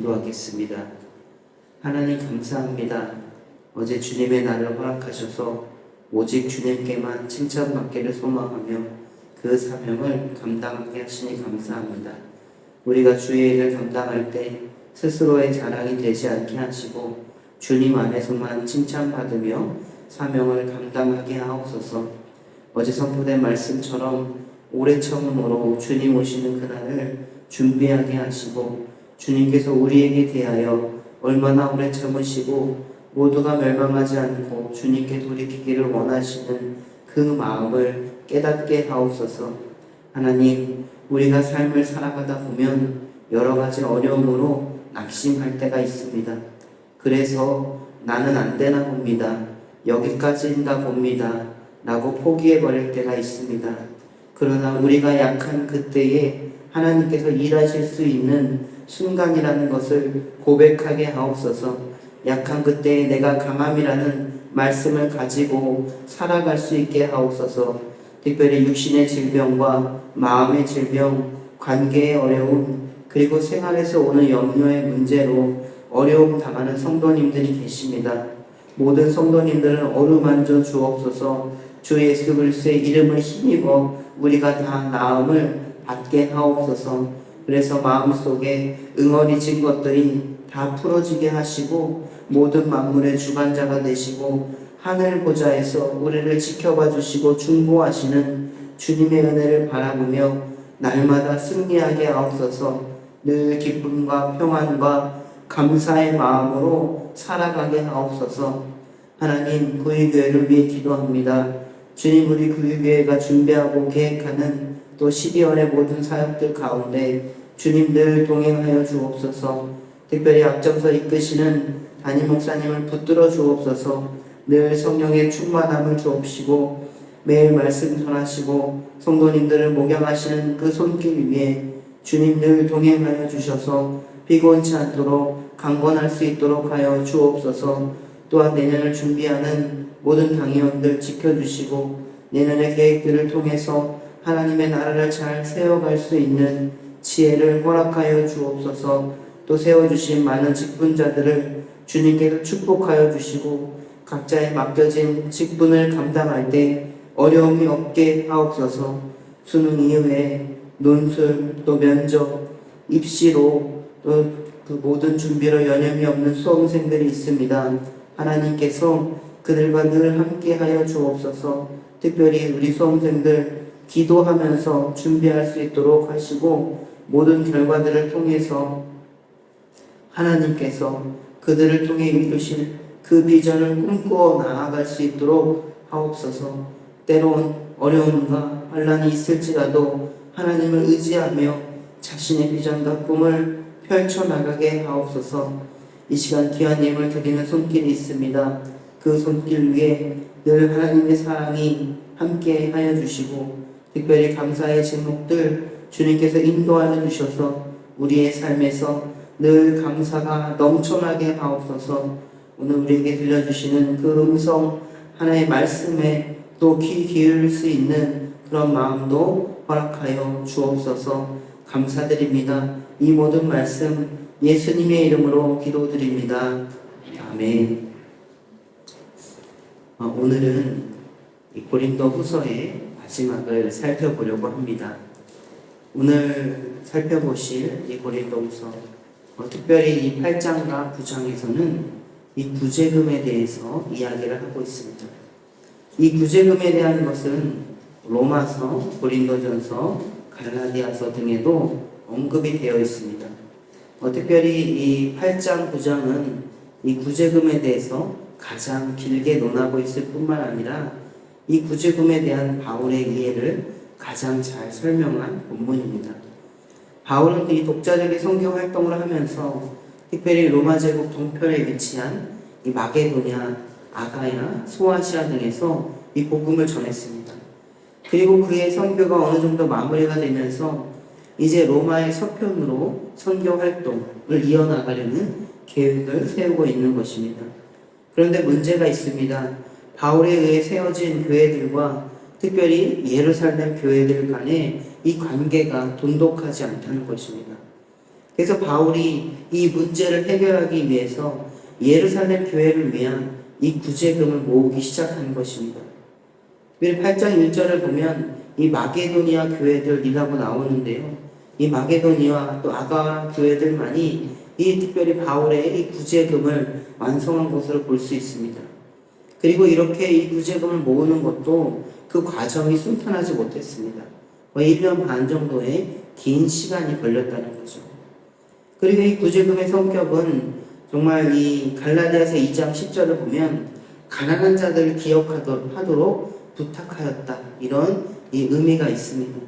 기도하겠습니다. 하나님 감사합니다. 어제 주님의 날을 허락하셔서 오직 주님께만 칭찬받기를 소망하며 그 사명을 감당하게 하시니 감사합니다. 우리가 주의 일을 감당할 때 스스로의 자랑이 되지 않게 하시고 주님 안에서만 칭찬받으며 사명을 감당하게 하옵소서. 어제 선포된 말씀처럼 올해 처음으로 주님 오시는 그날을 준비하게 하시고 주님께서 우리에게 대하여 얼마나 오래 참으시고 모두가 멸망하지 않고 주님께 돌이키기를 원하시는 그 마음을 깨닫게 하옵소서. 하나님, 우리가 삶을 살아가다 보면 여러 가지 어려움으로 낙심할 때가 있습니다. 그래서 나는 안 되나 봅니다. 여기까지인가 봅니다. 라고 포기해버릴 때가 있습니다. 그러나 우리가 약한 그때에 하나님께서 일하실 수 있는 순간이라는 것을 고백하게 하옵소서. 약한 그때에 내가 강함이라는 말씀을 가지고 살아갈 수 있게 하옵소서. 특별히 육신의 질병과 마음의 질병, 관계의 어려움, 그리고 생활에서 오는 염려의 문제로 어려움 당하는 성도님들이 계십니다. 모든 성도님들은 어루만져 주옵소서. 주 예수 그리스도의 이름을 힘입어 우리가 다 나음을 받게 하옵소서. 그래서 마음속에 응어리진 것들이 다 풀어지게 하시고 모든 만물의 주관자가 되시고 하늘 보좌에서 우리를 지켜봐 주시고 중보하시는 주님의 은혜를 바라보며 날마다 승리하게 하옵소서. 늘 기쁨과 평안과 감사의 마음으로 살아가게 하옵소서. 하나님, 구일교회를 위해 기도합니다. 주님, 우리 구일교회가 준비하고 계획하는 또 12월의 모든 사역들 가운데 주님 늘 동행하여 주옵소서. 특별히 앞장서 이끄시는 담임 목사님을 붙들어 주옵소서. 늘 성령의 충만함을 주옵시고 매일 말씀 전하시고 성도님들을 목양하시는 그 손길 위에 주님 늘 동행하여 주셔서 피곤치 않도록 강건할 수 있도록 하여 주옵소서. 또한 내년을 준비하는 모든 당회원들 지켜주시고 내년의 계획들을 통해서 하나님의 나라를 잘 세워갈 수 있는 지혜를 허락하여 주옵소서. 또 세워주신 많은 직분자들을 주님께서 축복하여 주시고 각자의 맡겨진 직분을 감당할 때 어려움이 없게 하옵소서. 수능 이후에 논술, 또 면접, 입시로 또 그 모든 준비로 여념이 없는 수험생들이 있습니다. 하나님께서 그들과 늘 함께하여 주옵소서. 특별히 우리 수험생들 기도하면서 준비할 수 있도록 하시고 모든 결과들을 통해서 하나님께서 그들을 통해 이루실 그 비전을 꿈꾸어 나아갈 수 있도록 하옵소서. 때론 어려움과 환난이 있을지라도 하나님을 의지하며 자신의 비전과 꿈을 펼쳐나가게 하옵소서. 이 시간 귀한 예물 드리는 손길이 있습니다. 그 손길 위에 늘 하나님의 사랑이 함께 하여 주시고 특별히 감사의 제목들 주님께서 인도하여 주셔서 우리의 삶에서 늘 감사가 넘쳐나게 하옵소서. 오늘 우리에게 들려주시는 그 음성 하나의 말씀에 또 귀 기울일 수 있는 그런 마음도 허락하여 주옵소서. 감사드립니다. 이 모든 말씀 예수님의 이름으로 기도드립니다. 아멘. 오늘은 이 고린도 후서의 마지막을 살펴보려고 합니다. 오늘 살펴보실 이 고린도 후서 특별히 이 8장과 9장에서는 이 구제금에 대해서 이야기를 하고 있습니다. 이 구제금에 대한 것은 로마서, 고린도전서, 갈라디아서 등에도 언급이 되어 있습니다. 특별히 이 8장, 9장은 이 구제금에 대해서 가장 길게 논하고 있을 뿐만 아니라 이 구제금에 대한 바울의 이해를 가장 잘 설명한 본문입니다. 바울은 이 독자적인 선교 활동을 하면서 특별히 로마 제국 동편에 위치한 이 마게도냐, 아가야, 소아시아 등에서 이 복음을 전했습니다. 그리고 그의 선교가 어느 정도 마무리가 되면서 이제 로마의 서편으로 선교 활동을 이어나가려는 계획을 세우고 있는 것입니다. 그런데 문제가 있습니다. 바울에 의해 세워진 교회들과 특별히 예루살렘 교회들 간의 이 관계가 돈독하지 않다는 것입니다. 그래서 바울이 이 문제를 해결하기 위해서 예루살렘 교회를 위한 이 구제금을 모으기 시작한 것입니다. 8장 1절을 보면 이 마게도니아 교회들이라고 나오는데요. 이 마게도니아 또 아가 교회들만이 이 특별히 바울의 이 구제금을 완성한 것으로 볼 수 있습니다. 그리고 이렇게 이 구제금을 모으는 것도 그 과정이 순탄하지 못했습니다. 거의 1년 반 정도의 긴 시간이 걸렸다는 거죠. 그리고 이 구제금의 성격은 정말 이 갈라디아서 2장 10절을 보면 가난한 자들을 기억하도록 부탁하였다. 이런 이 의미가 있습니다.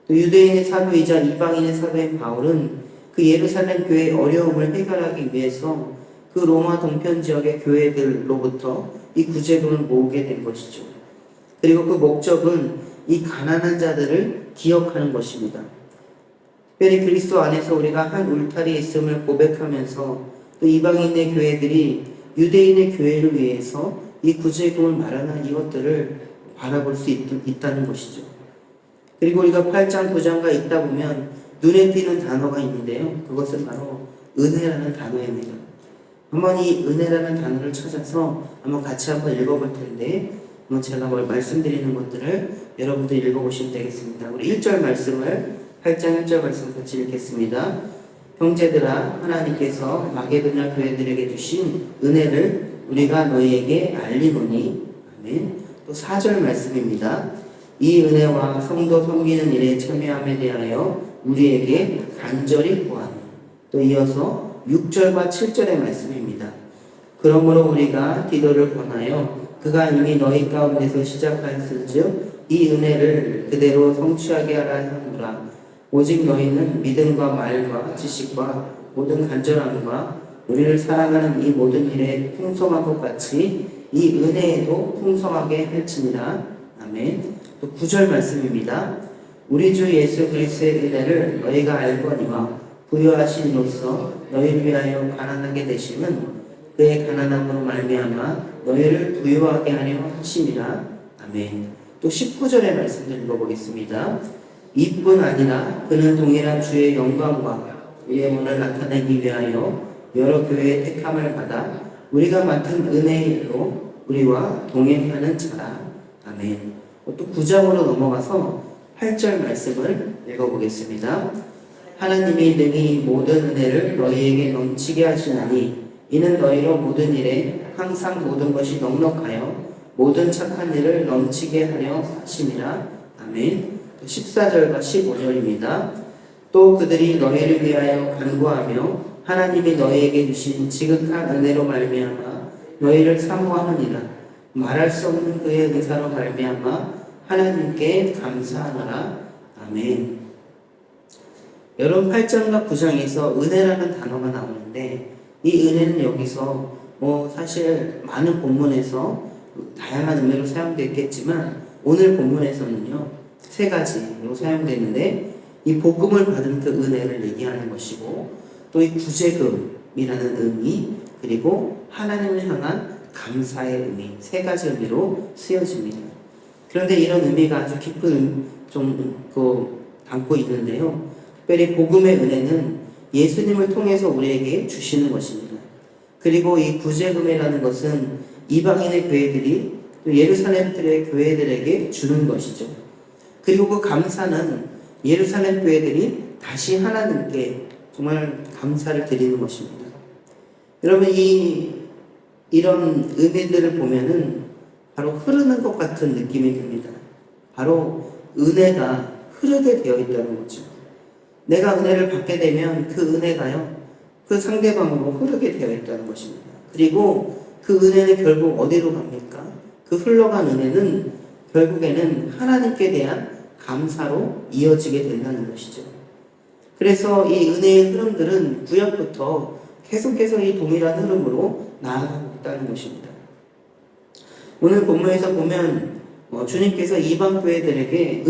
또 유대인의 사도이자 이방인의 사도인 바울은 그 예루살렘 교회의 어려움을 해결하기 위해서 그 로마 동편 지역의 교회들로부터 이 구제금을 모으게 된 것이죠. 그리고 그 목적은 이 가난한 자들을 기억하는 것입니다. 특별히 그리스도 안에서 우리가 한 울타리에 있음을 고백하면서 또 이방인의 교회들이 유대인의 교회를 위해서 이 구제금을 마련한 이것들을 바라볼 수 있다는 것이죠. 그리고 우리가 8장, 9장과 읽다 보면 눈에 띄는 단어가 있는데요. 그것은 바로 은혜라는 단어입니다. 한번 이 은혜라는 단어를 찾아서 한번 같이 한번 읽어볼 텐데 한번 제가 말씀드리는 것들을 여러분들 읽어보시면 되겠습니다. 우리 1절 말씀을 8장 1절 말씀 같이 읽겠습니다. 형제들아, 하나님께서 마게도냐 교회들에게 주신 은혜를 우리가 너희에게 알리노니. 아멘. 또 4절 말씀입니다. 이 은혜와 성도 섬기는 일에 참여함에 대하여 우리에게 간절히 구하노. 또 이어서 6절과 7절의 말씀입니다. 그러므로 우리가 디도를 권하여 그가 이미 너희 가운데서 시작하였을즉 이 은혜를 그대로 성취하게 하라 하노라. 오직 너희는 믿음과 말과 지식과 모든 간절함과 우리를 사랑하는 이 모든 일에 풍성한 것 같이 이 은혜에도 풍성하게 할지니라. 아멘. 또 9절 말씀입니다. 우리 주 예수 그리스도의 은혜를 너희가 알거니와 부여하신 이로써 너희를 위하여 가난하게 되심은 그의 가난함으로 말미암아 너희를 부여하게 하려 하심이라. 아멘. 또 19절의 말씀을 읽어보겠습니다. 이뿐 아니라 그는 동일한 주의 영광과 그의 문을 나타내기 위하여 여러 교회의 택함을 받아 우리가 맡은 은혜의 일로 우리와 동행하는 자라. 아멘. 또 9장으로 넘어가서 8절 말씀을 읽어보겠습니다. 하나님이 능히 모든 은혜를 너희에게 넘치게 하시나니 이는 너희로 모든 일에 항상 모든 것이 넉넉하여 모든 착한 일을 넘치게 하려 하심이라. 아멘. 14절과 15절입니다. 또 그들이 너희를 위하여 간구하며 하나님이 너희에게 주신 지극한 은혜로 말미암아 너희를 사모하느니라. 말할 수 없는 그의 은사로 말미암아 하나님께 감사하노라. 아멘. 여러분 8장과 9장에서 은혜라는 단어가 나오는데 이 은혜는 여기서 사실 많은 본문에서 다양한 의미로 사용되겠지만 오늘 본문에서는요 3가지로 사용되는데 이 복음을 받은 그 은혜를 얘기하는 것이고 또 이 구제금이라는 의미 그리고 하나님을 향한 감사의 의미 3가지 의미로 쓰여집니다. 그런데 이런 의미가 아주 깊은 담고 있는데요. 특별히 복음의 은혜는 예수님을 통해서 우리에게 주시는 것입니다. 그리고 이 구제금이라는 것은 이방인의 교회들이 또 예루살렘들의 교회들에게 주는 것이죠. 그리고 그 감사는 예루살렘 교회들이 다시 하나님께 정말 감사를 드리는 것입니다. 여러분 이런 의미들을 보면은 바로 흐르는 것 같은 느낌이 듭니다. 바로 은혜가 흐르게 되어 있다는 거죠. 내가 은혜를 받게 되면 그 은혜가요 그 상대방으로 흐르게 되어 있다는 것입니다. 그리고 그 은혜는 결국 어디로 갑니까? 그 흘러간 은혜는 결국에는 하나님께 대한 감사로 이어지게 된다는 것이죠. 그래서 이 은혜의 흐름들은 구약부터 계속해서 이 동일한 흐름으로 나아가고 있다는 것입니다. 오늘 본문에서 보면 주님께서 이방 교회들에게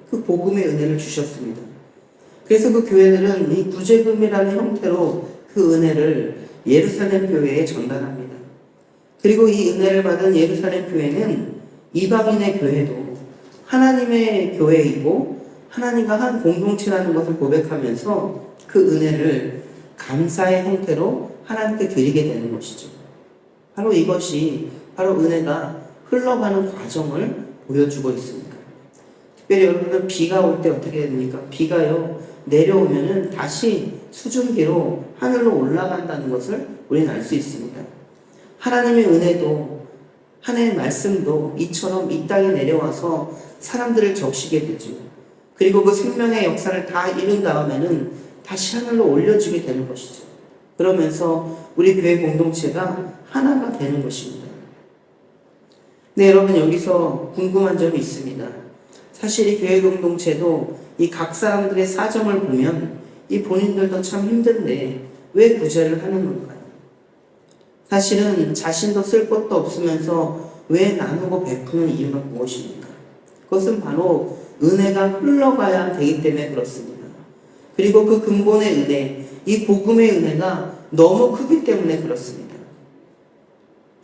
그 복음의 은혜를 주셨습니다. 그래서 그 교회들은 이 구제금이라는 형태로 그 은혜를 예루살렘 교회에 전달합니다. 그리고 이 은혜를 받은 예루살렘 교회는 이방인의 교회도 하나님의 교회이고 하나님과 한 공동체라는 것을 고백하면서 그 은혜를 감사의 형태로 하나님께 드리게 되는 것이죠. 바로 이것이 바로 은혜가 흘러가는 과정을 보여주고 있습니다. 특별히 여러분은 비가 올 때 어떻게 됩니까? 비가요 내려오면은 다시 수증기로 하늘로 올라간다는 것을 우리는 알 수 있습니다. 하나님의 은혜도 하나님의 말씀도 이처럼 이 땅에 내려와서 사람들을 적시게 되죠. 그리고 그 생명의 역사를 다 이룬 다음에는 다시 하늘로 올려주게 되는 것이죠. 그러면서 우리 교회 공동체가 하나가 되는 것입니다. 네, 여러분 여기서 궁금한 점이 있습니다. 사실 이 교회 공동체도 이 각 사람들의 사정을 보면 이 본인들도 참 힘든데 왜 구제를 하는 건가요? 사실은 자신도 쓸 것도 없으면서 왜 나누고 베푸는 이유가 무엇입니까? 그것은 바로 은혜가 흘러가야 되기 때문에 그렇습니다. 그리고 그 근본의 은혜, 이 복음의 은혜가 너무 크기 때문에 그렇습니다.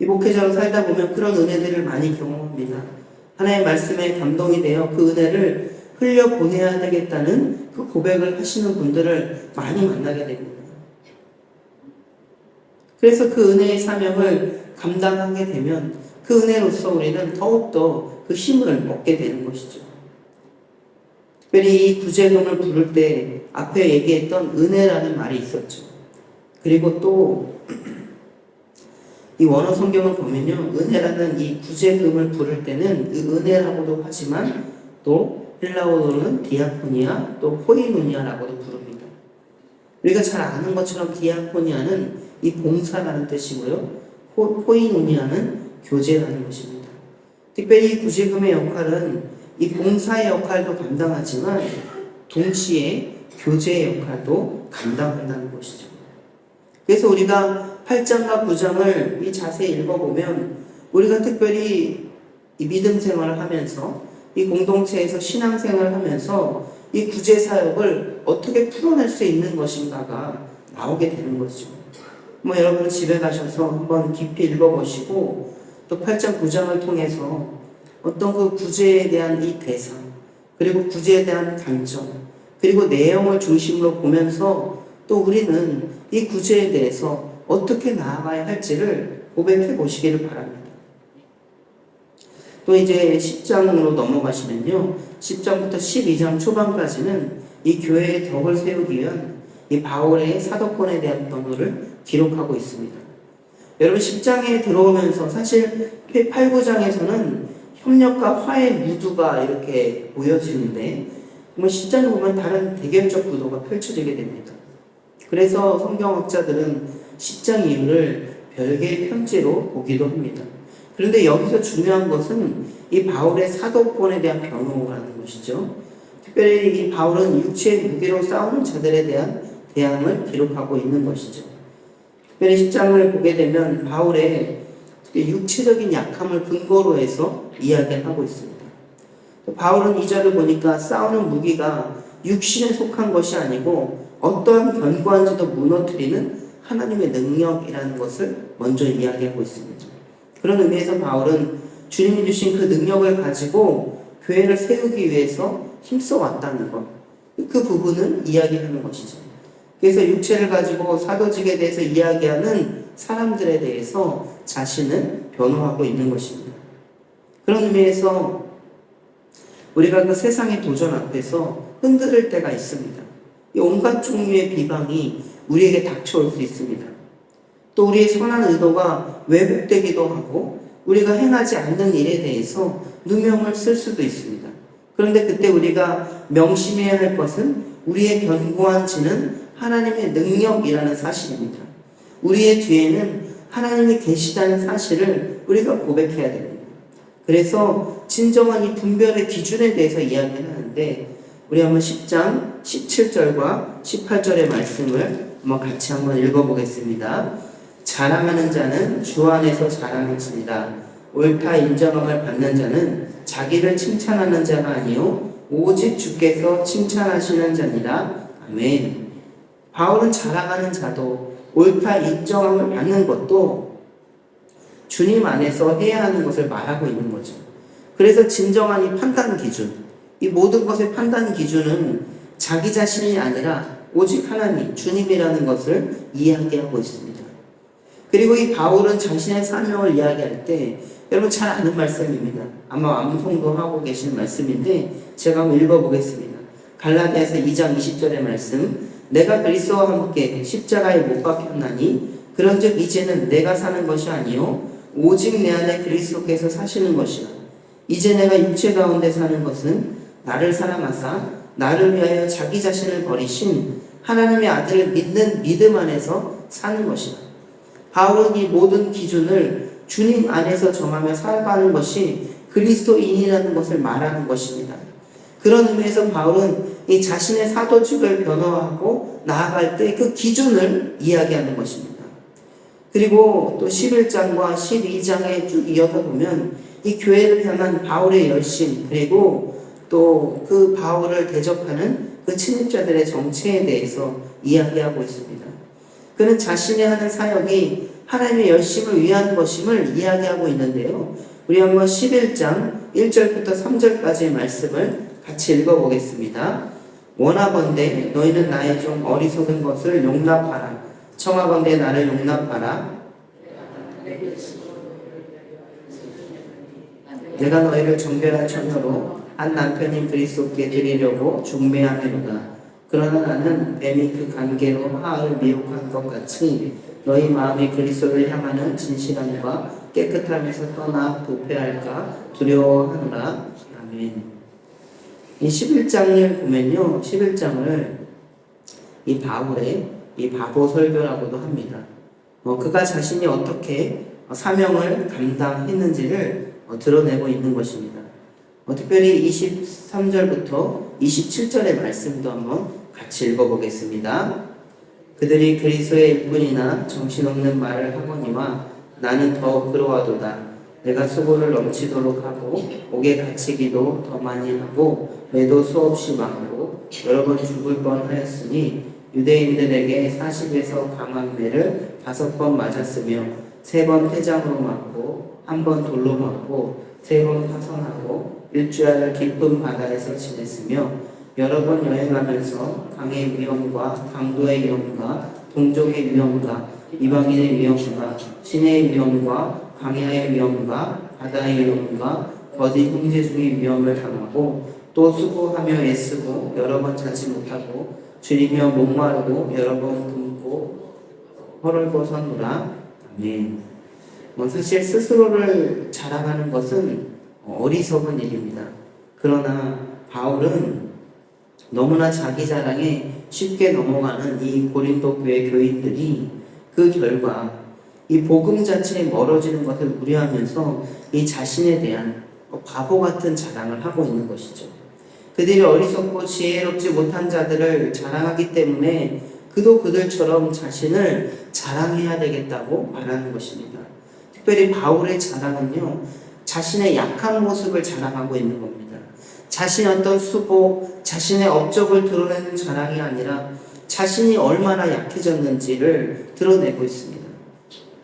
이 목회자로 살다 보면 그런 은혜들을 많이 경험합니다. 하나님의 말씀에 감동이 되어 그 은혜를 흘려보내야 되겠다는 그 고백을 하시는 분들을 많이 만나게 됩니다. 그래서 그 은혜의 사명을 감당하게 되면 그 은혜로서 우리는 더욱더 그 힘을 얻게 되는 것이죠. 특별히 이 구제금을 부를 때 앞에 얘기했던 은혜라는 말이 있었죠. 그리고 또 이 원어 성경을 보면요, 은혜라는 이 구제금을 부를 때는 그 은혜라고도 하지만 또 헬라어로는 디아코니아 또 호이노니아라고도 부릅니다. 우리가 잘 아는 것처럼 디아코니아는 이 봉사라는 뜻이고요, 호이노니아는 교제라는 것입니다. 특별히 이 구제금의 역할은 이 봉사의 역할도 감당하지만 동시에 교제의 역할도 감당한다는 것이죠. 그래서 우리가 8장과 9장을 이 자세히 읽어보면 우리가 특별히 이 믿음 생활을 하면서 이 공동체에서 신앙생활을 하면서 이 구제사역을 어떻게 풀어낼 수 있는 것인가가 나오게 되는 거죠. 여러분 집에 가셔서 한번 깊이 읽어보시고 또 8장 9장을 통해서 어떤 그 구제에 대한 이 대상 그리고 구제에 대한 관점 그리고 내용을 중심으로 보면서 또 우리는 이 구제에 대해서 어떻게 나아가야 할지를 고백해 보시기를 바랍니다. 또 이제 10장으로 넘어가시면요, 10장부터 12장 초반까지는 이 교회의 덕을 세우기 위한 이 바울의 사도권에 대한 변호를 기록하고 있습니다. 여러분 10장에 들어오면서 사실 8, 9장에서는 협력과 화해 무드가 이렇게 보여지는데 10장에 보면 다른 대결적 구도가 펼쳐지게 됩니다. 그래서 성경학자들은 10장 이후를 별개의 편지로 보기도 합니다. 그런데 여기서 중요한 것은 이 바울의 사도권에 대한 변호라는 것이죠. 특별히 이 바울은 육체의 무게로 싸우는 자들에 대한 대항을 기록하고 있는 것이죠. 특별히 10장을 보게 되면 바울의 육체적인 약함을 근거로 해서 이야기를 하고 있습니다. 바울은 이 절을 보니까 싸우는 무기가 육신에 속한 것이 아니고 어떠한 견고한지도 무너뜨리는 하나님의 능력이라는 것을 먼저 이야기하고 있습니다. 그런 의미에서 바울은 주님이 주신 그 능력을 가지고 교회를 세우기 위해서 힘써 왔다는 것, 그 부분을 이야기하는 것이죠. 그래서 육체를 가지고 사도직에 대해서 이야기하는 사람들에 대해서 자신을 변호하고 있는 것입니다. 그런 의미에서 우리가 그 세상의 도전 앞에서 흔들릴 때가 있습니다. 이 온갖 종류의 비방이 우리에게 닥쳐올 수 있습니다. 또 우리의 선한 의도가 왜곡되기도 하고 우리가 행하지 않는 일에 대해서 누명을 쓸 수도 있습니다. 그런데 그때 우리가 명심해야 할 것은 우리의 견고한 지는 하나님의 능력이라는 사실입니다. 우리의 뒤에는 하나님이 계시다는 사실을 우리가 고백해야 됩니다. 그래서 진정한 이 분별의 기준에 대해서 이야기를 하는데 우리 한번 10장 17절과 18절의 말씀을 같이 한번 읽어보겠습니다. 자랑하는 자는 주 안에서 자랑할지니라. 옳다 인정함을 받는 자는 자기를 칭찬하는 자가 아니요 오직 주께서 칭찬하시는 자니라. 아멘. 바울은 자랑하는 자도 옳다 인정함을 받는 것도 주님 안에서 해야 하는 것을 말하고 있는 거죠. 그래서 진정한 이 판단 기준, 이 모든 것의 판단 기준은 자기 자신이 아니라 오직 하나님, 주님이라는 것을 이야기하고 있습니다. 그리고 이 바울은 자신의 사명을 이야기할 때 여러분 잘 아는 말씀입니다. 아마 암송도 하고 계신 말씀인데 제가 한번 읽어보겠습니다. 갈라디아서 2장 20절의 말씀. 내가 그리스도와 함께 십자가에 못 박혔나니 그런즉 이제는 내가 사는 것이 아니요 오직 내 안에 그리스도께서 사시는 것이라. 이제 내가 육체 가운데 사는 것은 나를 사랑하사 나를 위하여 자기 자신을 버리신 하나님의 아들을 믿는 믿음 안에서 사는 것이라. 바울은 이 모든 기준을 주님 안에서 정하며 살아가는 것이 그리스도인이라는 것을 말하는 것입니다. 그런 의미에서 바울은 이 자신의 사도직을 변화하고 나아갈 때 그 기준을 이야기하는 것입니다. 그리고 또 11장과 12장에 쭉 이어서 보면 이 교회를 향한 바울의 열심, 그리고 또 그 바울을 대적하는 그 침입자들의 정체에 대해서 이야기하고 있습니다. 그는 자신이 하는 사역이 하나님의 열심을 위한 것임을 이야기하고 있는데요. 우리 한번 11장 1절부터 3절까지의 말씀을 같이 읽어보겠습니다. 원하건대 너희는 나의 좀 어리석은 것을 용납하라. 청하건대 나를 용납하라. 내가 너희를 정결한 처녀로 한 남편인 그리스도께 드리려고 중매하노라. 그러나 나는 뱀이 그 관계로 하하를 미혹한 것 같이 너희 마음이 그리스도를 향하는 진실함과 깨끗함에서 떠나 부패할까 두려워하노라. 아멘. 이 11장을 보면요, 11장을 이 바울의 이 바보 설교라고도 합니다. 그가 자신이 어떻게 사명을 감당했는지를 드러내고 있는 것입니다. 특별히 23절부터 27절의 말씀도 한번 같이 읽어보겠습니다. 그들이 그리스도의 일꾼이나 정신없는 말을 하거니와 나는 더 그러하도다. 내가 수고를 넘치도록 하고 옥에 갇히기도 더 많이 하고 매도 수없이 많고 여러 번 죽을 뻔하였으니 유대인들에게 40에서 강한 매를 5번 맞았으며 3번 태장으로 맞고 1번 돌로 맞고 3번 파선하고 일주일을 깊은 바다에서 지냈으며 여러 번 여행하면서 강의 위험과 강도의 위험과 동족의 위험과 이방인의 위험과 시내의 위험과 광야의 위험과 바다의 위험과 거짓 형제 중의 위험을 당하고 또 수고하며 애쓰고 여러 번 자지 못하고 줄이며 목마르고 여러 번 굶고 헐헐벗었노라. 아멘. 사실 스스로를 자랑하는 것은 어리석은 일입니다. 그러나 바울은 너무나 자기 자랑에 쉽게 넘어가는 이 고린도 교회 교인들이 그 결과 이 복음 자체에 멀어지는 것을 우려하면서 이 자신에 대한 바보 같은 자랑을 하고 있는 것이죠. 그들이 어리석고 지혜롭지 못한 자들을 자랑하기 때문에 그도 그들처럼 자신을 자랑해야 되겠다고 말하는 것입니다. 특별히 바울의 자랑은요, 자신의 약한 모습을 자랑하고 있는 겁니다. 자신의 어떤 수고, 자신의 업적을 드러내는 자랑이 아니라 자신이 얼마나 약해졌는지를 드러내고 있습니다.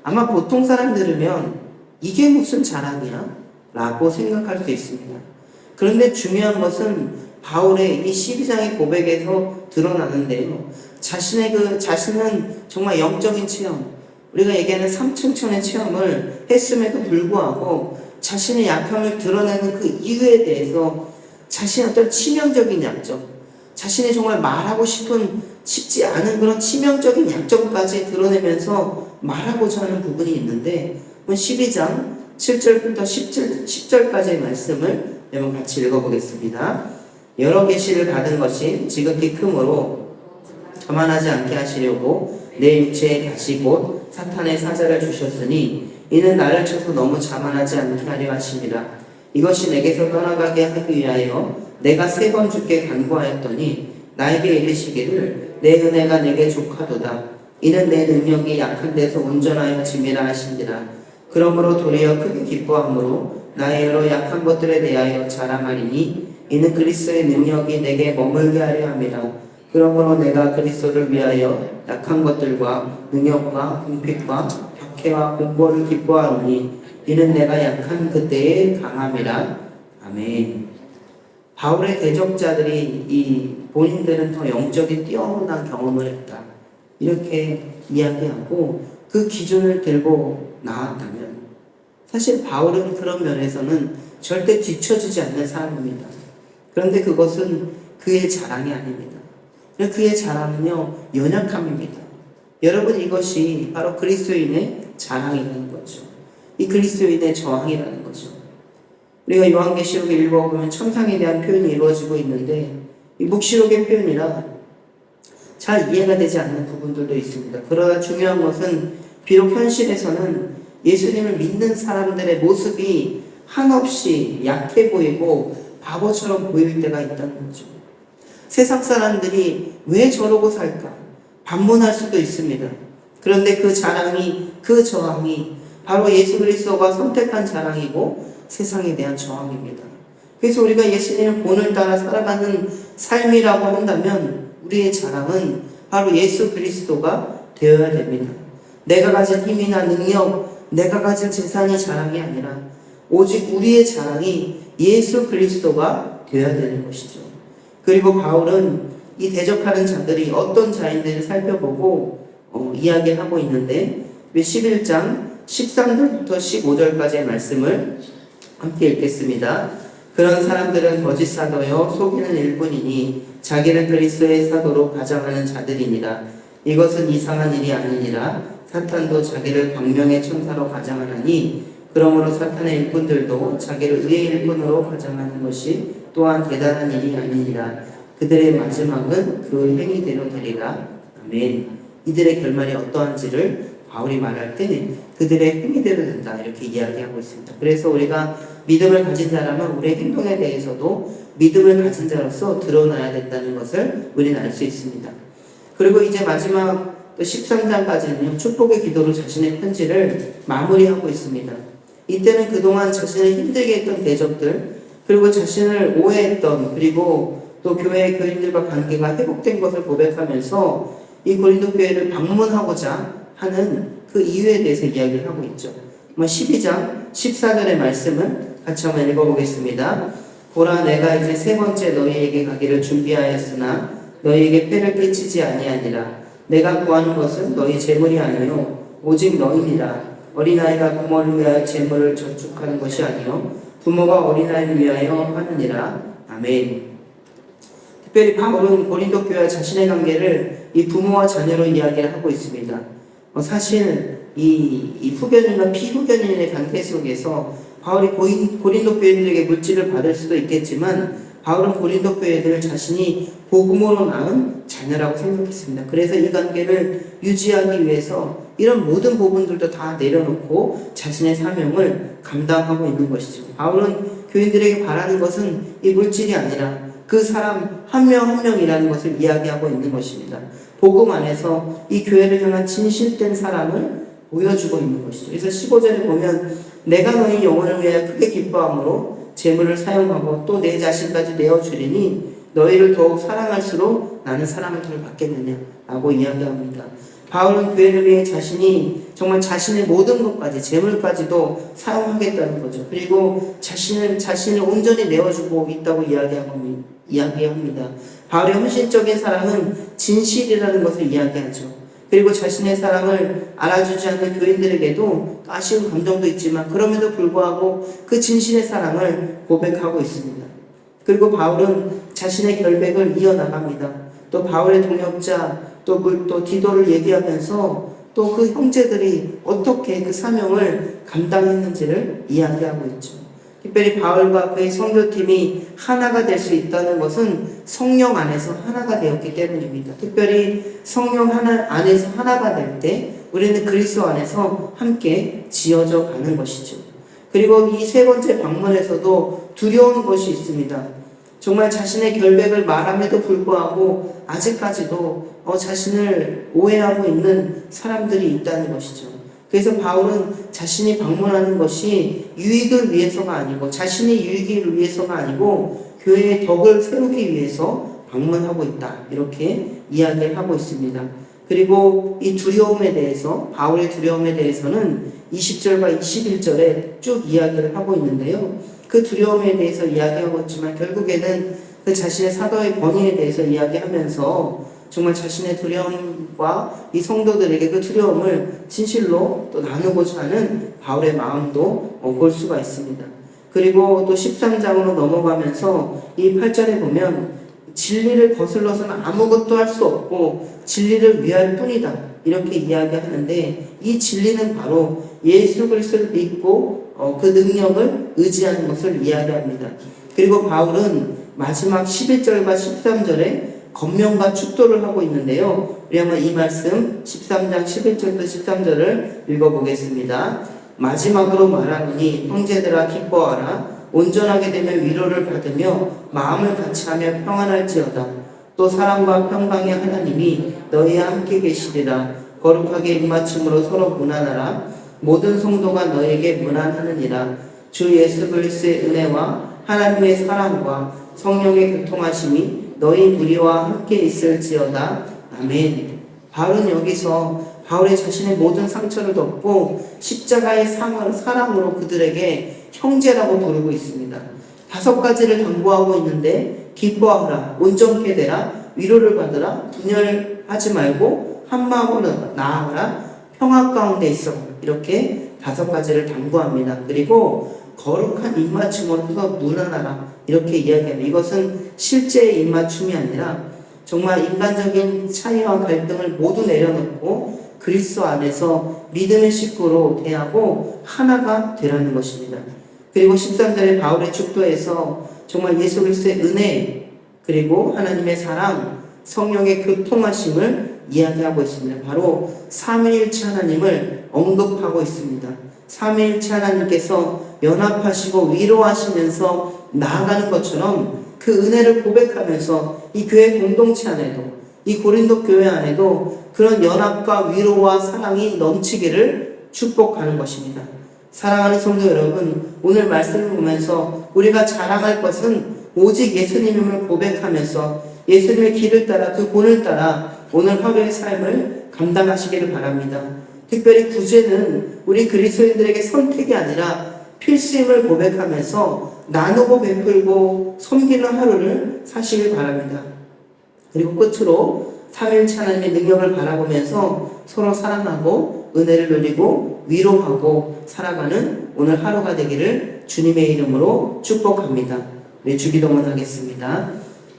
아마 보통 사람 들으면 이게 무슨 자랑이야? 라고 생각할 수 있습니다. 그런데 중요한 것은 바울의 이 12장의 고백에서 드러나는데요. 자신은 정말 영적인 체험, 우리가 얘기하는 삼층천의 체험을 했음에도 불구하고 자신의 약함을 드러내는 그 이유에 대해서 자신의 어떤 치명적인 약점, 자신이 정말 말하고 싶지 않은 그런 치명적인 약점까지 드러내면서 말하고자 하는 부분이 있는데 12장 7절부터 10절까지의 말씀을 여러분 같이 읽어보겠습니다. 여러 계시를 받은 것이 지극히 크므로 저만하지 않게 하시려고 내 육체에 다시 곧 사탄의 사자를 주셨으니 이는 나를 쳐서 너무 자만하지 않게 하려 하심이라. 이것이 내게서 떠나가게 하기 위하여 내가 3번 주께 간구하였더니 나에게 이르시기를 내 은혜가 내게 족하도다. 이는 내 능력이 약한 데서 온전하여 짐이라 하신지라. 그러므로 도리어 크게 기뻐함으로 나의 여러 약한 것들에 대하여 자랑하리니 이는 그리스도의 능력이 내게 머물게 하려 함이라. 그러므로 내가 그리스도를 위하여 약한 것들과 능력과 궁핍과 박해와 공고를 기뻐하노니 이는 내가 약한 그때의 강함이라. 아멘. 바울의 대적자들이 이 본인들은 더 영적인 뛰어난 경험을 했다. 이렇게 이야기하고 그 기준을 들고 나왔다면 사실 바울은 그런 면에서는 절대 뒤처지지 않는 사람입니다. 그런데 그것은 그의 자랑이 아닙니다. 그의 자랑은요, 연약함입니다. 여러분, 이것이 바로 그리스도인의 자랑이라는 거죠. 이 그리스도인의 저항이라는 거죠. 우리가 요한계시록을 읽어보면 천상에 대한 표현이 이루어지고 있는데 이 묵시록의 표현이라 잘 이해가 되지 않는 부분들도 있습니다. 그러나 중요한 것은 비록 현실에서는 예수님을 믿는 사람들의 모습이 한없이 약해 보이고 바보처럼 보일 때가 있다는 거죠. 세상 사람들이 왜 저러고 살까? 반문할 수도 있습니다. 그런데 그 자랑이, 그 저항이 바로 예수 그리스도가 선택한 자랑이고 세상에 대한 저항입니다. 그래서 우리가 예수님의 본을 따라 살아가는 삶이라고 한다면 우리의 자랑은 바로 예수 그리스도가 되어야 됩니다. 내가 가진 힘이나 능력, 내가 가진 재산이 자랑이 아니라 오직 우리의 자랑이 예수 그리스도가 되어야 되는 것이죠. 그리고 바울은 이 대적하는 자들이 어떤 자인들을 살펴보고 이야기하고 있는데 11장 13절부터 15절까지의 말씀을 함께 읽겠습니다. 그런 사람들은 거짓 사도요 속이는 일꾼이니 자기를 그리스도의 사도로 가장하는 자들이니라. 이것은 이상한 일이 아니니라. 사탄도 자기를 광명의 천사로 가장하나니 그러므로 사탄의 일꾼들도 자기를 의의 일꾼으로 가장하는 것이 또한 대단한 일이 아니니라. 그들의 마지막은 그 행위대로 되리라. 아멘. 이들의 결말이 어떠한지를 바울이 말할 때 그들의 행위대로 된다 이렇게 이야기하고 있습니다. 그래서 우리가 믿음을 가진 자라면 우리의 행동에 대해서도 믿음을 가진 자로서 드러나야 된다는 것을 우리는 알 수 있습니다. 그리고 이제 마지막 13장까지는 축복의 기도로 자신의 편지를 마무리하고 있습니다. 이때는 그동안 자신을 힘들게 했던 대적들, 그리고 자신을 오해했던, 그리고 또 교회의 교인들과 관계가 회복된 것을 고백하면서 이 고린도 교회를 방문하고자 하는 그 이유에 대해서 이야기를 하고 있죠. 12장 14절의 말씀을 같이 한번 읽어보겠습니다. 보라, 내가 이제 세 번째 너희에게 가기를 준비하였으나 너희에게 폐를 끼치지 아니하니라. 내가 구하는 것은 너희 재물이 아니요 오직 너희니라. 어린아이가 부모를 위하여 재물을 저축하는 것이 아니요 부모가 어린아이를 위하여 하느니라. 아멘. 특별히 바울은 고린도 교회와 자신의 관계를 이 부모와 자녀로 이야기를 하고 있습니다. 사실 이 후견인과 피후견인의 관계 속에서 바울이 고린도 교회들에게 물질을 받을 수도 있겠지만 바울은 고린도 교회들을 자신이 복음으로 낳은 자녀라고 생각했습니다. 그래서 이 관계를 유지하기 위해서 이런 모든 부분들도 다 내려놓고 자신의 사명을 감당하고 있는 것이죠. 바울은 교인들에게 바라는 것은 이 물질이 아니라 그 사람 한 명 한 명이라는 것을 이야기하고 있는 것입니다. 복음 안에서 이 교회를 향한 진실된 사랑을 보여주고 있는 것이죠. 그래서 15절에 보면 내가 너희 영혼을 위하여 크게 기뻐함으로 재물을 사용하고 또 내 자신까지 내어주리니 너희를 더욱 사랑할수록 나는 사랑을 덜 받겠느냐 라고 이야기합니다. 바울은 교회를 위해 자신이 정말 자신의 모든 것까지 재물까지도 사용하겠다는 거죠. 그리고 자신을 온전히 내어주고 있다고 이야기합니다. 바울의 헌신적인 사랑은 진실이라는 것을 이야기하죠. 그리고 자신의 사랑을 알아주지 않는 교인들에게도 아쉬운 감정도 있지만 그럼에도 불구하고 그 진실의 사랑을 고백하고 있습니다. 그리고 바울은 자신의 결백을 이어나갑니다. 또 바울의 동역자 또 디도를 얘기하면서 또 그 형제들이 어떻게 그 사명을 감당했는지를 이야기하고 있죠. 특별히 바울과 그의 선교팀이 하나가 될 수 있다는 것은 성령 안에서 하나가 되었기 때문입니다. 특별히 성령 안에서 하나가 될 때 우리는 그리스도 안에서 함께 지어져 가는 것이죠. 그리고 이 세 번째 방문에서도 두려운 것이 있습니다. 정말 자신의 결백을 말함에도 불구하고 아직까지도 자신을 오해하고 있는 사람들이 있다는 것이죠. 그래서 바울은 자신이 방문하는 것이 유익을 위해서가 아니고 자신의 유익을 위해서가 아니고 교회의 덕을 세우기 위해서 방문하고 있다. 이렇게 이야기를 하고 있습니다. 그리고 이 두려움에 대해서 바울의 두려움에 대해서는 20절과 21절에 쭉 이야기를 하고 있는데요. 그 두려움에 대해서 이야기하고 있지만 결국에는 그 자신의 사도의 권위에 대해서 이야기하면서 정말 자신의 두려움과 이 성도들에게 그 두려움을 진실로 또 나누고자 하는 바울의 마음도 볼 수가 있습니다. 그리고 또 13장으로 넘어가면서 이 8절에 보면 진리를 거슬러서는 아무것도 할 수 없고 진리를 위할 뿐이다 이렇게 이야기하는데, 이 진리는 바로 예수 그리스도를 믿고 그 능력을 의지하는 것을 이야기합니다. 그리고 바울은 마지막 11절과 13절에 권면과 축도를 하고 있는데요. 우리 한번 이 말씀 13장 11절부터 13절을 읽어보겠습니다. 마지막으로 말하노니 형제들아 기뻐하라. 온전하게 되면 위로를 받으며 마음을 같이하며 평안할지어다. 또 사랑과 평강의 하나님이 너희와 함께 계시리라. 거룩하게 입맞춤으로 서로 문안하라. 모든 성도가 너에게 문안하느니라. 주 예수 그리스도의 은혜와 하나님의 사랑과 성령의 교통하심이 너희 무리와 함께 있을지어다. 아멘. 바울은 여기서 바울의 자신의 모든 상처를 덮고 십자가의 사랑으로 그들에게 형제라고 부르고 있습니다. 5가지를 당부하고 있는데, 기뻐하라, 온전케 되라, 위로를 받으라, 분열하지 말고 한마음으로 나아가라, 평화 가운데 있어. 이렇게 5가지를 당부합니다. 그리고 거룩한 입맞춤으로서 문안하라 이렇게 이야기합니다. 이것은 실제의 입맞춤이 아니라 정말 인간적인 차이와 갈등을 모두 내려놓고 그리스도 안에서 믿음의 식구로 대하고 하나가 되라는 것입니다. 그리고 13절의 바울의 축도에서 정말 예수 그리스도의 은혜, 그리고 하나님의 사랑, 성령의 교통하심을 이야기하고 있습니다. 바로 삼위일체 하나님을 언급하고 있습니다. 삼위일체 하나님께서 연합하시고 위로하시면서 나아가는 것처럼 그 은혜를 고백하면서 이 교회 공동체 안에도, 이 고린도 교회 안에도 그런 연합과 위로와 사랑이 넘치기를 축복하는 것입니다. 사랑하는 성도 여러분, 오늘 말씀을 보면서 우리가 자랑할 것은 오직 예수님을 고백하면서 예수님의 길을 따라 그 본을 따라 오늘 하루의 삶을 감당하시기를 바랍니다. 특별히 구제는 우리 그리스도인들에게 선택이 아니라 필수임을 고백하면서 나누고 베풀고 섬기는 하루를 사시길 바랍니다. 그리고 끝으로 삼위일체 하나님의 능력을 바라보면서 서로 사랑하고 은혜를 누리고 위로하고 살아가는 오늘 하루가 되기를 주님의 이름으로 축복합니다. 우리 주기도문 하겠습니다.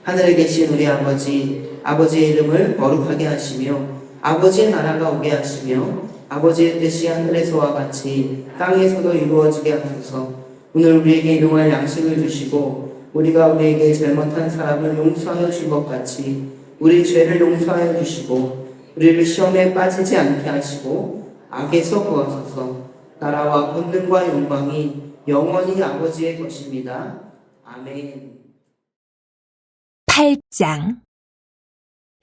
하늘에 계신 우리 아버지, 아버지의 이름을 거룩하게 하시며 아버지의 나라가 오게 하시며 아버지의 뜻이 하늘에서와 같이 땅에서도 이루어지게 하소서. 오늘 우리에게 일용할 양식을 주시고 우리가 우리에게 잘못한 사람을 용서하여 준 것 같이 우리 죄를 용서하여 주시고 우리를 시험에 빠지지 않게 하시고 악에서 구하소서. 나라와 권능과 영광이 영원히 아버지의 것입니다. 아멘. 8장.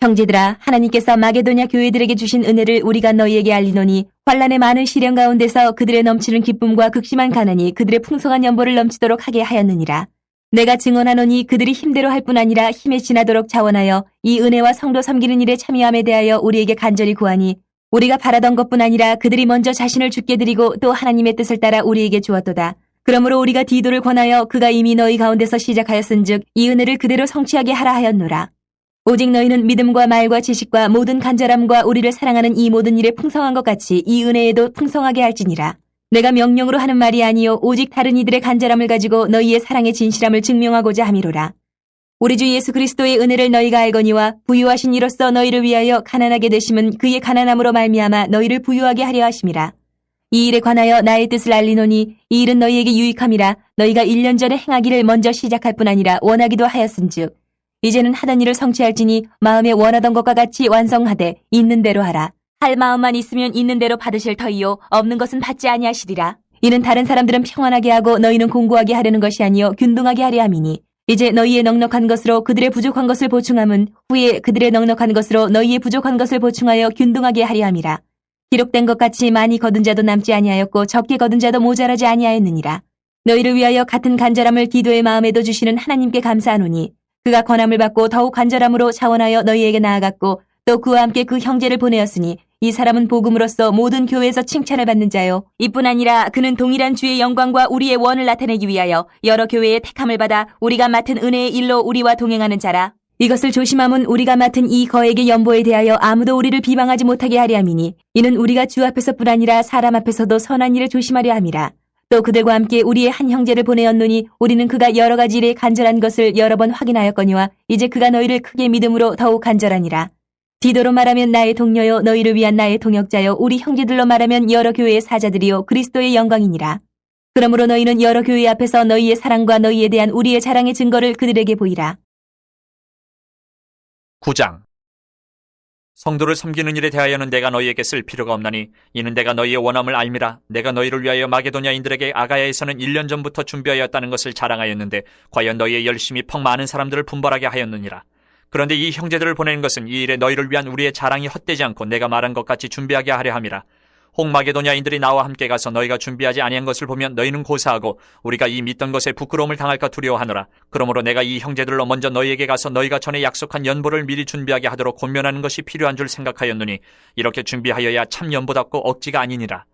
형제들아, 하나님께서 마게도냐 교회들에게 주신 은혜를 우리가 너희에게 알리노니 환난의 많은 시련 가운데서 그들의 넘치는 기쁨과 극심한 가난이 그들의 풍성한 연보를 넘치도록 하게 하였느니라. 내가 증언하노니 그들이 힘대로 할 뿐 아니라 힘에 지나도록 자원하여 이 은혜와 성도 섬기는 일에 참여함에 대하여 우리에게 간절히 구하니 우리가 바라던 것뿐 아니라 그들이 먼저 자신을 주께 드리고 또 하나님의 뜻을 따라 우리에게 주었도다. 그러므로 우리가 디도를 권하여 그가 이미 너희 가운데서 시작하였은즉 이 은혜를 그대로 성취하게 하라 하였노라. 오직 너희는 믿음과 말과 지식과 모든 간절함과 우리를 사랑하는 이 모든 일에 풍성한 것 같이 이 은혜에도 풍성하게 할지니라. 내가 명령으로 하는 말이 아니요 오직 다른 이들의 간절함을 가지고 너희의 사랑의 진실함을 증명하고자 함이로라. 우리 주 예수 그리스도의 은혜를 너희가 알거니와 부유하신 이로써 너희를 위하여 가난하게 되심은 그의 가난함으로 말미암아 너희를 부유하게 하려 하심이라. 이 일에 관하여 나의 뜻을 알리노니 이 일은 너희에게 유익함이라. 너희가 1년 전에 행하기를 먼저 시작할 뿐 아니라 원하기도 하였은즉 이제는 하던 일을 성취할지니 마음에 원하던 것과 같이 완성하되 있는 대로 하라. 할 마음만 있으면 있는 대로 받으실 터이요 없는 것은 받지 아니하시리라. 이는 다른 사람들은 평안하게 하고 너희는 공고하게 하려는 것이 아니요 균등하게 하려 함이니 이제 너희의 넉넉한 것으로 그들의 부족한 것을 보충함은 후에 그들의 넉넉한 것으로 너희의 부족한 것을 보충하여 균등하게 하려 함이라. 기록된 것 같이 많이 거둔 자도 남지 아니하였고 적게 거둔 자도 모자라지 아니하였느니라. 너희를 위하여 같은 간절함을 디도의 마음에도 주시는 하나님께 감사하노니 그가 권함을 받고 더욱 간절함으로 자원하여 너희에게 나아갔고 또 그와 함께 그 형제를 보내었으니 이 사람은 복음으로써 모든 교회에서 칭찬을 받는 자요. 이뿐 아니라 그는 동일한 주의 영광과 우리의 원을 나타내기 위하여 여러 교회의 택함을 받아 우리가 맡은 은혜의 일로 우리와 동행하는 자라. 이것을 조심함은 우리가 맡은 이 거액의 연보에 대하여 아무도 우리를 비방하지 못하게 하려 함이니 이는 우리가 주 앞에서뿐 아니라 사람 앞에서도 선한 일을 조심하려 함이라. 또 그들과 함께 우리의 한 형제를 보내었노니 우리는 그가 여러 가지 일에 간절한 것을 여러 번 확인하였거니와 이제 그가 너희를 크게 믿음으로 더욱 간절하니라. 디도로 말하면 나의 동료요 너희를 위한 나의 동역자요 우리 형제들로 말하면 여러 교회의 사자들이요 그리스도의 영광이니라. 그러므로 너희는 여러 교회 앞에서 너희의 사랑과 너희에 대한 우리의 자랑의 증거를 그들에게 보이라. 9장. 성도를 섬기는 일에 대하여는 내가 너희에게 쓸 필요가 없나니 이는 내가 너희의 원함을 알미라. 내가 너희를 위하여 마게도냐인들에게 아가야에서는 1년 전부터 준비하였다는 것을 자랑하였는데 과연 너희의 열심이 퍽 많은 사람들을 분벌하게 하였느니라. 그런데 이 형제들을 보내는 것은 이 일에 너희를 위한 우리의 자랑이 헛되지 않고 내가 말한 것 같이 준비하게 하려 함이라. 혹 마게도냐인들이 나와 함께 가서 너희가 준비하지 아니한 것을 보면 너희는 고사하고 우리가 이 믿던 것에 부끄러움을 당할까 두려워하노라. 그러므로 내가 이 형제들로 먼저 너희에게 가서 너희가 전에 약속한 연보를 미리 준비하게 하도록 권면하는 것이 필요한 줄 생각하였노니 이렇게 준비하여야 참 연보답고 억지가 아니니라.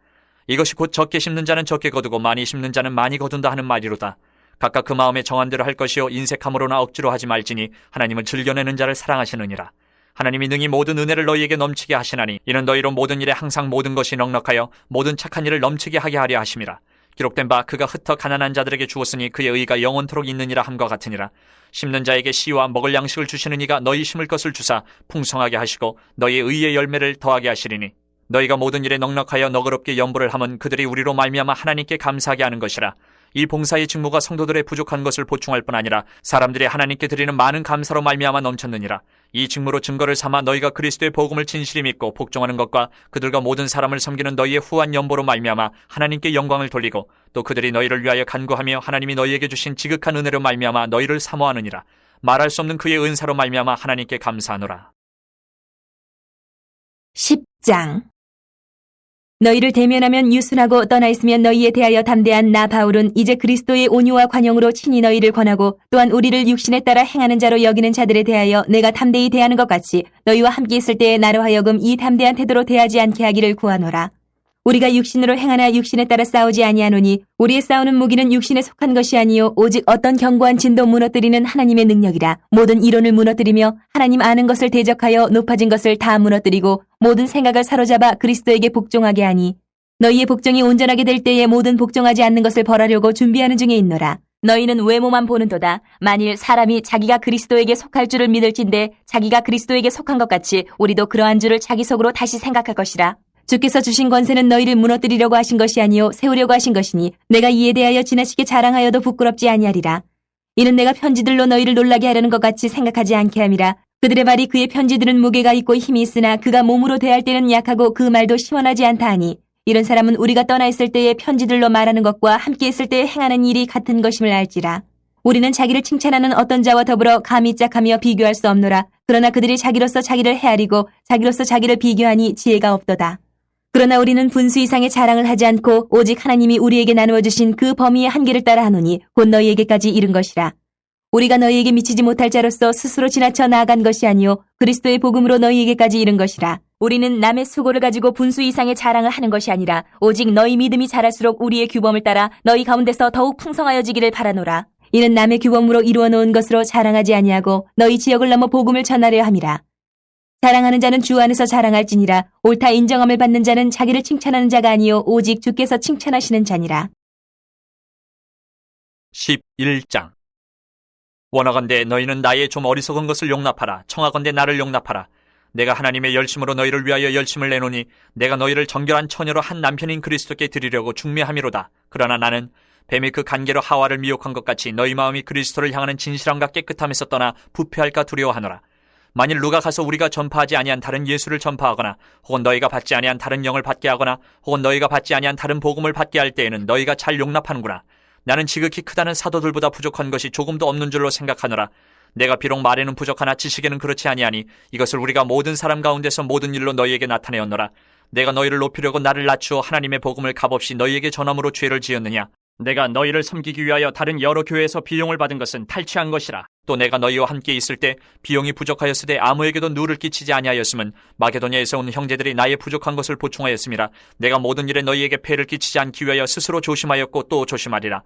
이것이 곧 적게 심는 자는 적게 거두고 많이 심는 자는 많이 거둔다 하는 말이로다. 각각 그 마음에 정한 대로 할 것이요 인색함으로나 억지로 하지 말지니 하나님은 즐겨내는 자를 사랑하시느니라. 하나님이 능히 모든 은혜를 너희에게 넘치게 하시나니 이는 너희로 모든 일에 항상 모든 것이 넉넉하여 모든 착한 일을 넘치게 하게 하려 하심이라. 기록된 바 그가 흩어 가난한 자들에게 주었으니 그의 의가 영원토록 있느니라 함과 같으니라. 심는 자에게 씨와 먹을 양식을 주시는 이가 너희 심을 것을 주사 풍성하게 하시고 너희의 의의 열매를 더하게 하시리니 너희가 모든 일에 넉넉하여 너그럽게 연보를 함은 그들이 우리로 말미암아 하나님께 감사하게 하는 것이라. 이 봉사의 직무가 성도들의 부족한 것을 보충할 뿐 아니라 사람들이 하나님께 드리는 많은 감사로 말미암아 넘쳤느니라. 이 직무로 증거를 삼아 너희가 그리스도의 복음을 진실히 믿고 복종하는 것과 그들과 모든 사람을 섬기는 너희의 후한 연보로 말미암아 하나님께 영광을 돌리고 또 그들이 너희를 위하여 간구하며 하나님이 너희에게 주신 지극한 은혜로 말미암아 너희를 사모하느니라. 말할 수 없는 그의 은사로 말미암아 하나님께 감사하노라. 10장. 너희를 대면하면 유순하고 떠나 있으면 너희에 대하여 담대한 나 바울은 이제 그리스도의 온유와 관용으로 친히 너희를 권하고 또한 우리를 육신에 따라 행하는 자로 여기는 자들에 대하여 내가 담대히 대하는 것 같이 너희와 함께 있을 때에 나로 하여금 이 담대한 태도로 대하지 않게 하기를 구하노라. 우리가 육신으로 행하나 육신에 따라 싸우지 아니하노니 우리의 싸우는 무기는 육신에 속한 것이 아니요 오직 어떤 견고한 진도 무너뜨리는 하나님의 능력이라. 모든 이론을 무너뜨리며 하나님 아는 것을 대적하여 높아진 것을 다 무너뜨리고 모든 생각을 사로잡아 그리스도에게 복종하게 하니 너희의 복종이 온전하게 될 때에 모든 복종하지 않는 것을 벌하려고 준비하는 중에 있노라. 너희는 외모만 보는도다. 만일 사람이 자기가 그리스도에게 속할 줄을 믿을진데 자기가 그리스도에게 속한 것 같이 우리도 그러한 줄을 자기 속으로 다시 생각할 것이라. 주께서 주신 권세는 너희를 무너뜨리려고 하신 것이 아니요 세우려고 하신 것이니 내가 이에 대하여 지나치게 자랑하여도 부끄럽지 아니하리라. 이는 내가 편지들로 너희를 놀라게 하려는 것 같이 생각하지 않게 함이라. 그들의 말이 그의 편지들은 무게가 있고 힘이 있으나 그가 몸으로 대할 때는 약하고 그 말도 시원하지 않다 하니 이런 사람은 우리가 떠나 있을 때에 편지들로 말하는 것과 함께 있을 때에 행하는 일이 같은 것임을 알지라. 우리는 자기를 칭찬하는 어떤 자와 더불어 감히 짝하며 비교할 수 없노라. 그러나 그들이 자기로서 자기를 헤아리고 자기로서 자기를 비교하니 지혜가 없도다. 그러나 우리는 분수 이상의 자랑을 하지 않고 오직 하나님이 우리에게 나누어 주신 그 범위의 한계를 따라 하노니 곧 너희에게까지 이른 것이라. 우리가 너희에게 미치지 못할 자로서 스스로 지나쳐 나아간 것이 아니요 그리스도의 복음으로 너희에게까지 이른 것이라. 우리는 남의 수고를 가지고 분수 이상의 자랑을 하는 것이 아니라 오직 너희 믿음이 자랄수록 우리의 규범을 따라 너희 가운데서 더욱 풍성하여지기를 바라노라. 이는 남의 규범으로 이루어 놓은 것으로 자랑하지 아니하고 너희 지역을 넘어 복음을 전하려 함이라. 자랑하는 자는 주 안에서 자랑할지니라. 옳다 인정함을 받는 자는 자기를 칭찬하는 자가 아니요 오직 주께서 칭찬하시는 자니라. 11장. 원하건대 너희는 나의 좀 어리석은 것을 용납하라. 청하건대 나를 용납하라. 내가 하나님의 열심으로 너희를 위하여 열심을 내노니 내가 너희를 정결한 처녀로 한 남편인 그리스도께 드리려고 중매함이로다. 그러나 나는 뱀이 그 간계로 하와를 미혹한 것 같이 너희 마음이 그리스도를 향하는 진실함과 깨끗함에서 떠나 부패할까 두려워하노라. 만일 누가 가서 우리가 전파하지 아니한 다른 예수를 전파하거나 혹은 너희가 받지 아니한 다른 영을 받게 하거나 혹은 너희가 받지 아니한 다른 복음을 받게 할 때에는 너희가 잘 용납하는구나. 나는 지극히 크다는 사도들보다 부족한 것이 조금도 없는 줄로 생각하노라. 내가 비록 말에는 부족하나 지식에는 그렇지 아니하니 이것을 우리가 모든 사람 가운데서 모든 일로 너희에게 나타내었노라. 내가 너희를 높이려고 나를 낮추어 하나님의 복음을 값없이 너희에게 전함으로 죄를 지었느냐. 내가 너희를 섬기기 위하여 다른 여러 교회에서 비용을 받은 것은 탈취한 것이라. 또 내가 너희와 함께 있을 때 비용이 부족하였으되 아무에게도 누를 끼치지 아니하였음은 마게도냐에서 온 형제들이 나의 부족한 것을 보충하였음이라. 내가 모든 일에 너희에게 폐를 끼치지 않기 위하여 스스로 조심하였고 또 조심하리라.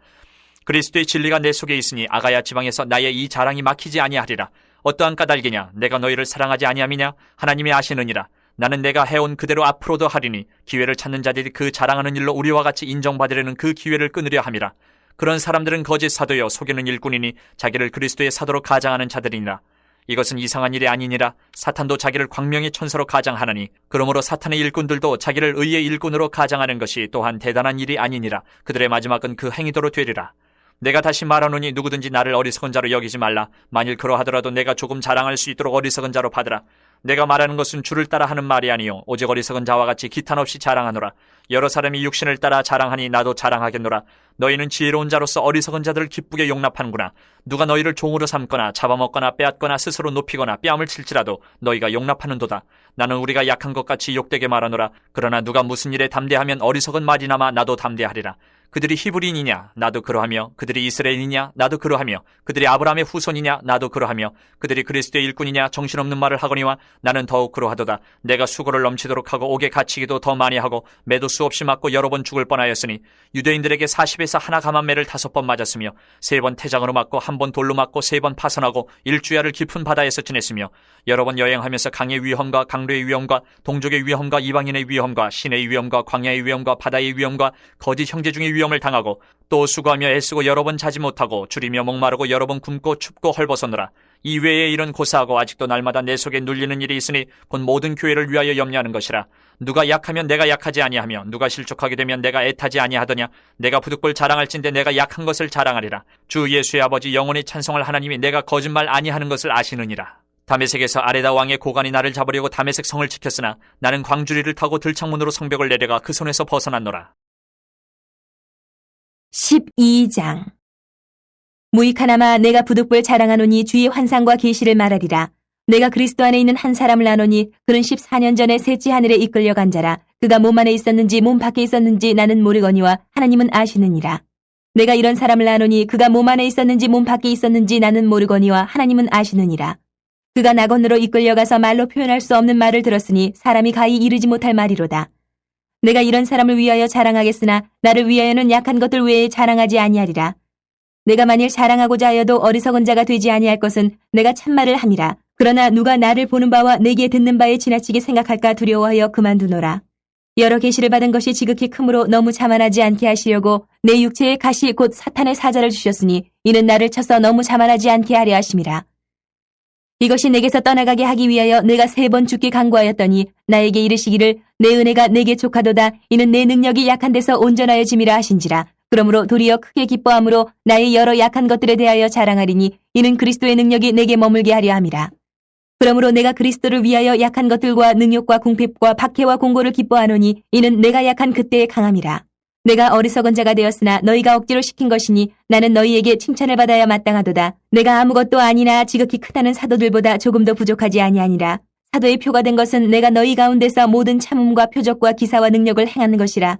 그리스도의 진리가 내 속에 있으니 아가야 지방에서 나의 이 자랑이 막히지 아니하리라. 어떠한 까닭이냐? 내가 너희를 사랑하지 아니함이냐? 하나님이 아시느니라. 나는 내가 해온 그대로 앞으로도 하리니 기회를 찾는 자들이 그 자랑하는 일로 우리와 같이 인정받으려는 그 기회를 끊으려 함이라. 그런 사람들은 거짓 사도여 속이는 일꾼이니 자기를 그리스도의 사도로 가장하는 자들이니라. 이것은 이상한 일이 아니니라. 사탄도 자기를 광명의 천사로 가장하느니 그러므로 사탄의 일꾼들도 자기를 의의 일꾼으로 가장하는 것이 또한 대단한 일이 아니니라. 그들의 마지막은 그 행위대로 되리라. 내가 다시 말하노니 누구든지 나를 어리석은 자로 여기지 말라. 만일 그러하더라도 내가 조금 자랑할 수 있도록 어리석은 자로 받으라. 내가 말하는 것은 주를 따라 하는 말이 아니요 오직 어리석은 자와 같이 기탄 없이 자랑하노라. 여러 사람이 육신을 따라 자랑하니 나도 자랑하겠노라. 너희는 지혜로운 자로서 어리석은 자들을 기쁘게 용납하는구나. 누가 너희를 종으로 삼거나 잡아먹거나 빼앗거나 스스로 높이거나 뺨을 칠지라도 너희가 용납하는도다. 나는 우리가 약한 것 같이 욕되게 말하노라. 그러나 누가 무슨 일에 담대하면 어리석은 말이나마 나도 담대하리라. 그들이 히브리인이냐? 나도 그러하며 그들이 이스라엘이냐? 나도 그러하며 그들이 아브라함의 후손이냐? 나도 그러하며 그들이 그리스도의 일꾼이냐? 정신없는 말을 하거니와 나는 더욱 그러하도다. 내가 수고를 넘치도록 하고 옥에 갇히기도 더 많이 하고 매도 수없이 맞고 여러 번 죽을 뻔하였으니 유대인들에게 40에서 하나 감한 매를 5번 맞았으며 3번 태장으로 맞고 1번 돌로 맞고 3번 파선하고 일주야를 깊은 바다에서 지냈으며 여러 번 여행하면서 강의 위험과 강로의 위험과 동족의 위험과 이방인의 위험과 신의 위험과 광야의 위험과 바다의 위험과 거짓 형제 중의 위험을 당하고 또 수고하며 애쓰고 여러 번 자지 못하고 줄이며 목마르고 여러 번 굶고 춥고 헐벗었노라. 이 외의 일은 고사하고 아직도 날마다 내 속에 눌리는 일이 있으니 곧 모든 교회를 위하여 염려하는 것이라. 누가 약하면 내가 약하지 아니하며 누가 실족하게 되면 내가 애타지 아니하더냐. 내가 부득불 자랑할진대 내가 약한 것을 자랑하리라. 주 예수의 아버지 영원히 찬송할 하나님이 내가 거짓말 아니하는 것을 아시느니라. 다메섹에서 아레다 왕의 고관이 나를 잡으려고 다메섹 성을 지켰으나 나는 광주리를 타고 들창문으로 성벽을 내려가 그 손에서 벗어났노라. 12장 무익하나마 내가 부득불 자랑하노니 주의 환상과 계시를 말하리라. 내가 그리스도 안에 있는 한 사람을 아노니 그는 14년 전에 셋째 하늘에 이끌려간 자라. 그가 몸 안에 있었는지 몸 밖에 있었는지 나는 모르거니와 하나님은 아시느니라. 내가 이런 사람을 아노니 그가 몸 안에 있었는지 몸 밖에 있었는지 나는 모르거니와 하나님은 아시느니라. 그가 낙원으로 이끌려가서 말로 표현할 수 없는 말을 들었으니 사람이 가히 이르지 못할 말이로다. 내가 이런 사람을 위하여 자랑하겠으나 나를 위하여는 약한 것들 외에 자랑하지 아니하리라. 내가 만일 자랑하고자 하여도 어리석은 자가 되지 아니할 것은 내가 참말을 함이라. 그러나 누가 나를 보는 바와 내게 듣는 바에 지나치게 생각할까 두려워하여 그만두노라. 여러 계시를 받은 것이 지극히 크므로 너무 자만하지 않게 하시려고 내 육체에 가시 곧 사탄의 사자를 주셨으니 이는 나를 쳐서 너무 자만하지 않게 하려 하심이라. 이것이 내게서 떠나가게 하기 위하여 내가 3번 죽기 강구하였더니 나에게 이르시기를 내 은혜가 내게 족하도다. 이는 내 능력이 약한 데서 온전하여짐이라 하신지라. 그러므로 도리어 크게 기뻐함으로 나의 여러 약한 것들에 대하여 자랑하리니 이는 그리스도의 능력이 내게 머물게 하려 함이라. 그러므로 내가 그리스도를 위하여 약한 것들과 능욕과 궁핍과 박해와 공고를 기뻐하노니 이는 내가 약한 그때의 강함이라. 내가 어리석은 자가 되었으나 너희가 억지로 시킨 것이니 나는 너희에게 칭찬을 받아야 마땅하도다. 내가 아무것도 아니나 지극히 크다는 사도들보다 조금도 부족하지 아니하니라. 사도의 표가 된 것은 내가 너희 가운데서 모든 참음과 표적과 기사와 능력을 행하는 것이라.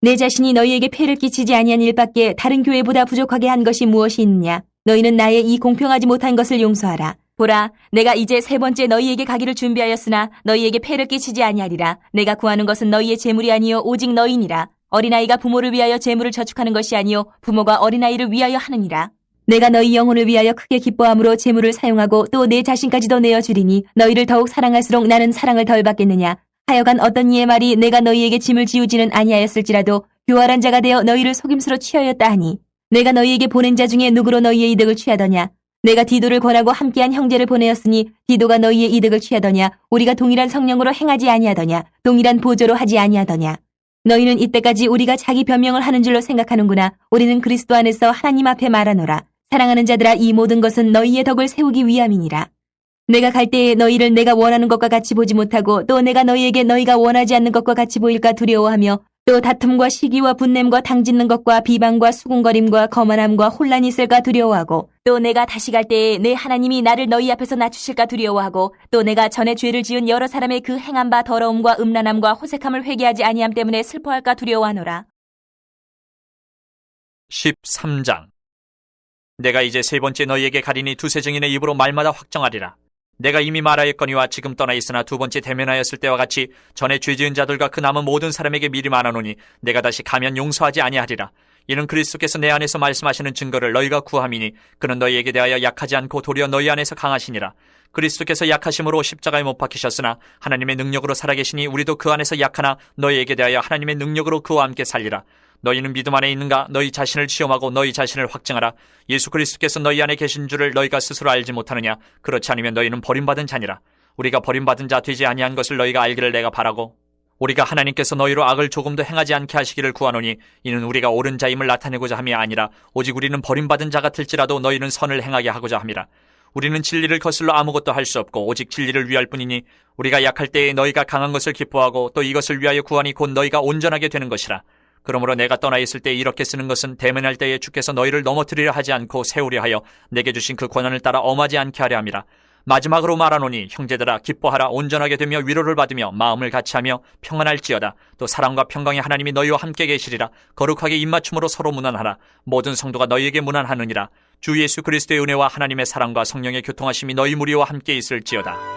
내 자신이 너희에게 폐를 끼치지 아니한 일밖에 다른 교회보다 부족하게 한 것이 무엇이 있느냐. 너희는 나의 이 공평하지 못한 것을 용서하라. 보라, 내가 이제 3번째 너희에게 가기를 준비하였으나 너희에게 폐를 끼치지 아니하리라. 내가 구하는 것은 너희의 재물이 아니요 오직 너희니라. 어린아이가 부모를 위하여 재물을 저축하는 것이 아니요 부모가 어린아이를 위하여 하느니라. 내가 너희 영혼을 위하여 크게 기뻐함으로 재물을 사용하고 또 내 자신까지도 내어주리니 너희를 더욱 사랑할수록 나는 사랑을 덜 받겠느냐. 하여간 어떤 이의 말이 내가 너희에게 짐을 지우지는 아니하였을지라도 교활한 자가 되어 너희를 속임수로 취하였다 하니 내가 너희에게 보낸 자 중에 누구로 너희의 이득을 취하더냐. 내가 디도를 권하고 함께한 형제를 보내었으니 디도가 너희의 이득을 취하더냐. 우리가 동일한 성령으로 행하지 아니하더냐. 동일한 보조로 하지 아니하더냐. 너희는 이때까지 우리가 자기 변명을 하는 줄로 생각하는구나. 우리는 그리스도 안에서 하나님 앞에 말하노라. 사랑하는 자들아, 이 모든 것은 너희의 덕을 세우기 위함이니라. 내가 갈 때에 너희를 내가 원하는 것과 같이 보지 못하고 또 내가 너희에게 너희가 원하지 않는 것과 같이 보일까 두려워하며 또 다툼과 시기와 분냄과 당짓는 것과 비방과 수군거림과 거만함과 혼란이 있을까 두려워하고 또 내가 다시 갈 때에 내 하나님이 나를 너희 앞에서 낮추실까 두려워하고 또 내가 전에 죄를 지은 여러 사람의 그 행한 바 더러움과 음란함과 호색함을 회개하지 아니함 때문에 슬퍼할까 두려워하노라. 13장 내가 이제 세 번째 너희에게 가리니 두세 증인의 입으로 말마다 확정하리라. 내가 이미 말하였거니와 지금 떠나 있으나 두 번째 대면하였을 때와 같이 전에 죄 지은 자들과 그 남은 모든 사람에게 미리 말하노니 내가 다시 가면 용서하지 아니하리라. 이는 그리스도께서 내 안에서 말씀하시는 증거를 너희가 구함이니 그는 너희에게 대하여 약하지 않고 도리어 너희 안에서 강하시니라. 그리스도께서 약하심으로 십자가에 못 박히셨으나 하나님의 능력으로 살아계시니 우리도 그 안에서 약하나 너희에게 대하여 하나님의 능력으로 그와 함께 살리라. 너희는 믿음 안에 있는가? 너희 자신을 시험하고 너희 자신을 확증하라. 예수 그리스도께서 너희 안에 계신 줄을 너희가 스스로 알지 못하느냐? 그렇지 않으면 너희는 버림받은 자니라. 우리가 버림받은 자 되지 아니한 것을 너희가 알기를 내가 바라고 우리가 하나님께서 너희로 악을 조금도 행하지 않게 하시기를 구하노니 이는 우리가 옳은 자임을 나타내고자 함이 아니라 오직 우리는 버림받은 자 같을지라도 너희는 선을 행하게 하고자 함이라. 우리는 진리를 거슬러 아무것도 할 수 없고 오직 진리를 위할 뿐이니 우리가 약할 때에 너희가 강한 것을 기뻐하고 또 이것을 위하여 구하니 곧 너희가 온전하게 되는 것이라. 그러므로 내가 떠나 있을 때 이렇게 쓰는 것은 대면할 때에 주께서 너희를 넘어뜨리려 하지 않고 세우려 하여 내게 주신 그 권한을 따라 엄하지 않게 하려 함이라. 마지막으로 말하노니 형제들아 기뻐하라. 온전하게 되며 위로를 받으며 마음을 같이하며 평안할지어다. 또 사랑과 평강의 하나님이 너희와 함께 계시리라. 거룩하게 입맞춤으로 서로 문안하라. 모든 성도가 너희에게 문안하느니라. 주 예수 그리스도의 은혜와 하나님의 사랑과 성령의 교통하심이 너희 무리와 함께 있을지어다.